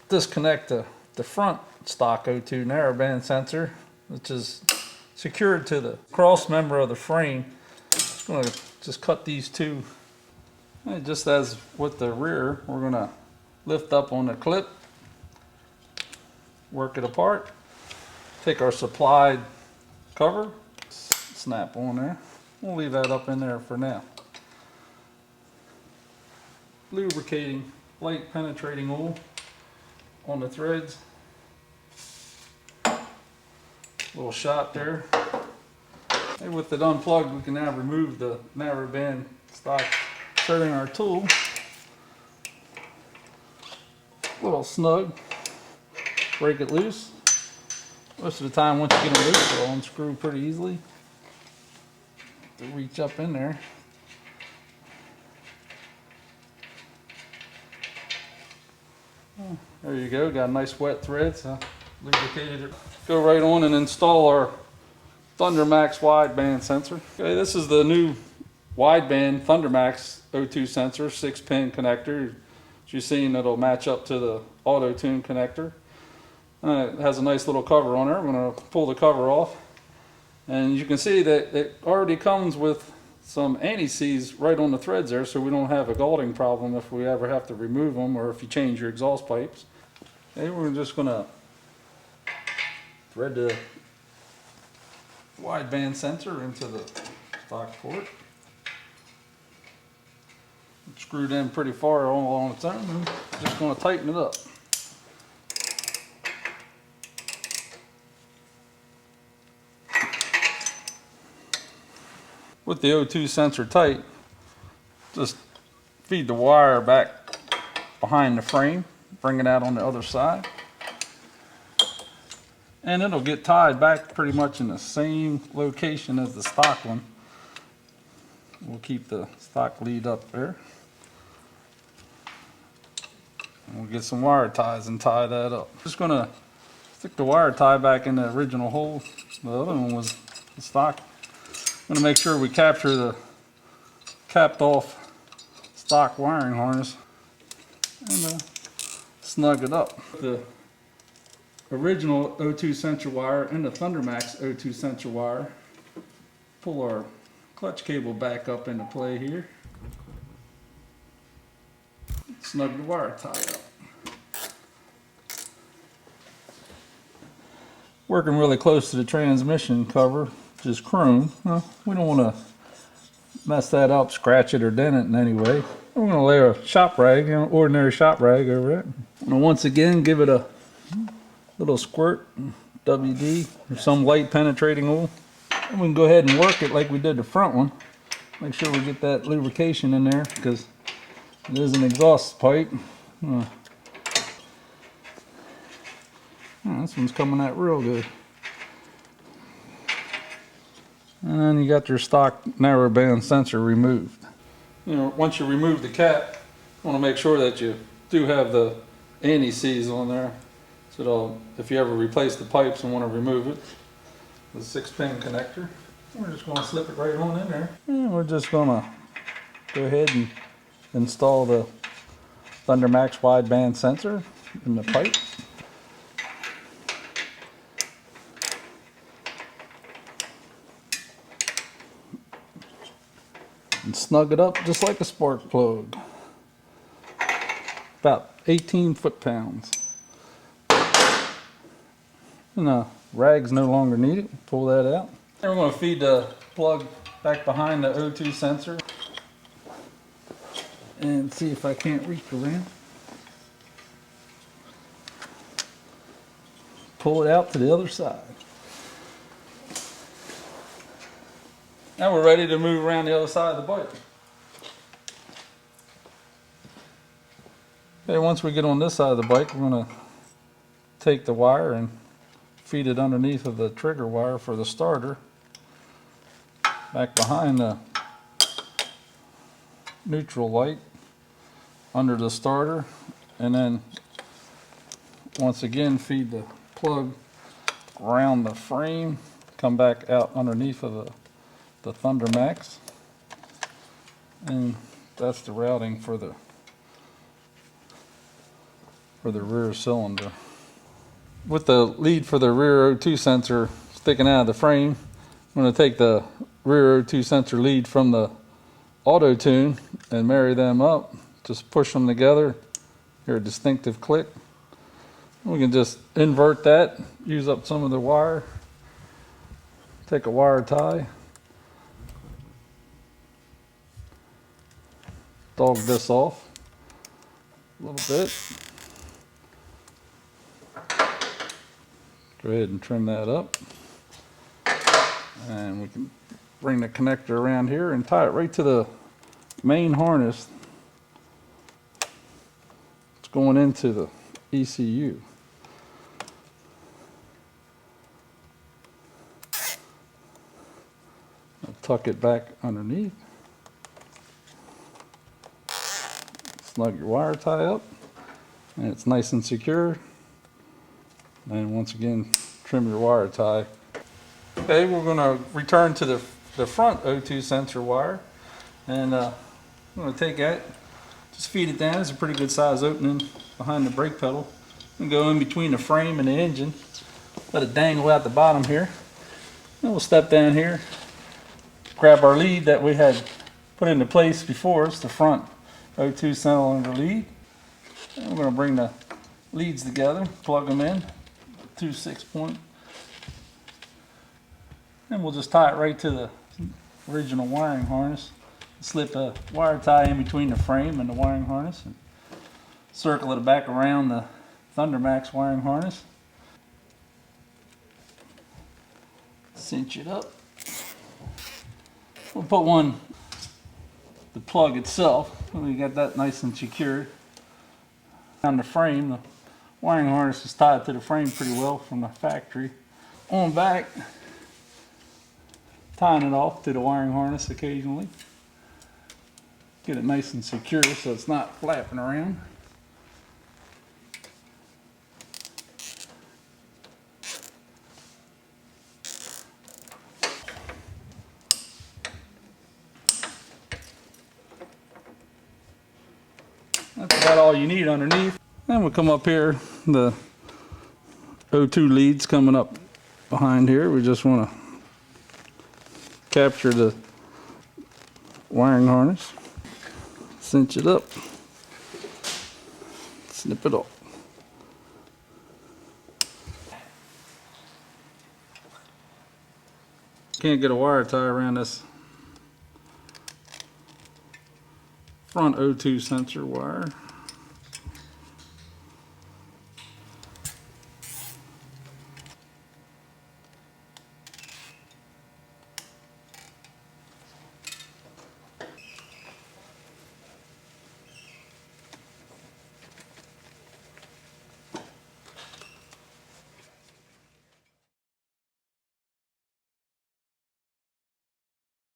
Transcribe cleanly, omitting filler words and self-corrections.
disconnect the front stock O2 narrowband sensor, which is secured to the cross member of the frame. Just going to just cut these two. And just as with the rear, we're going to lift up on the clip, work it apart, take our supplied cover, snap on there. We'll leave that up in there for now. Lubricating, light penetrating oil on the threads. Little shot there. And with it unplugged, we can now remove the narrowband stock. Inserting our tool. A little snug. Break it loose. Most of the time, once you get them loose, they'll unscrew pretty easily. To reach up in there. There you go. Got a nice wet thread. So lubricated it. Go right on and install our ThunderMax wideband sensor. Okay, this is the new wideband ThunderMax O2 sensor, 6-pin connector. As you've seen, it'll match up to the auto tune connector. It has a nice little cover on there. I'm going to pull the cover off, and you can see that it already comes with some anti-seize right on the threads there, so we don't have a galding problem if we ever have to remove them or if you change your exhaust pipes. Okay, we're just going to thread the wideband sensor into the stock port. It's screwed in pretty far all on its own, and just going to tighten it up. With the O2 sensor tight, just feed the wire back behind the frame, bring it out on the other side, and it'll get tied back pretty much in the same location as the stock one. We'll keep the stock lead up there. And we'll get some wire ties and tie that up. Just gonna stick the wire tie back in the original hole. The other one was the stock. I'm gonna make sure we capture the capped off stock wiring harness and snug it up. The original O2 sensor wire and the ThunderMax O2 sensor wire. Pull our clutch cable back up into play here. Snug the wire tie up. Working really close to the transmission cover, which is chrome. Well, we don't want to mess that up, scratch it or dent it in any way. We're going to lay a shop rag, ordinary shop rag over it. And once again, give it a little squirt, WD, or some light penetrating oil. And we can go ahead and work it like we did the front one. Make sure we get that lubrication in there because it is an exhaust pipe. This one's coming out real good. And then you got your stock narrowband sensor removed. You know, once you remove the cap, you want to make sure that you do have the anti-seize on there. So if you ever replace the pipes and want to remove it, the 6-pin connector, we're just going to slip it right on in there. And we're just going to go ahead and install the ThunderMax wideband sensor in the pipe. And snug it up just like a spark plug. About 18 foot-pounds. And the rag's no longer needed. Pull that out. And we're going to feed the plug back behind the O2 sensor and see if I can't reach around. Pull it out to the other side. Now we're ready to move around the other side of the bike. Okay, once we get on this side of the bike, we're going to take the wire and feed it underneath of the trigger wire for the starter, back behind the neutral light, under the starter, and then once again feed the plug around the frame, come back out underneath of the ThunderMax, and that's the routing for the for the rear cylinder. With the lead for the rear O2 sensor sticking out of the frame, I'm going to take the rear O2 sensor lead from the auto tune and marry them up. Just push them together, hear a distinctive click. We can just invert that, use up some of the wire, take a wire tie, dog this off a little bit. Go ahead and trim that up. And we can bring the connector around here and tie it right to the main harness. It's going into the ECU. I'll tuck it back underneath. Snug your wire tie up, and it's nice and secure. And once again, trim your wire tie. Okay, we're going to return to the front O2 sensor wire, and I'm going to take that, just feed it down. It's a pretty good size opening behind the brake pedal, and go in between the frame and the engine. Let it dangle out the bottom here. Then we'll step down here, grab our lead that we had put into place before. It's the front O2 cylinder lead. And we're going to bring the leads together, plug them in, 2 6-point. And we'll just tie it right to the original wiring harness. Slip a wire tie in between the frame and the wiring harness, and circle it back around the ThunderMax wiring harness. Cinch it up. We'll put the plug itself. We got that nice and secured. On the frame, the wiring harness is tied to the frame pretty well from the factory. On back, tying it off to the wiring harness occasionally. Get it nice and secure so it's not flapping around. That's about all you need underneath. Then we'll come up here, the O2 leads coming up behind here. We just want to capture the wiring harness, cinch it up, snip it off. Can't get a wire tie around this front O2 sensor wire.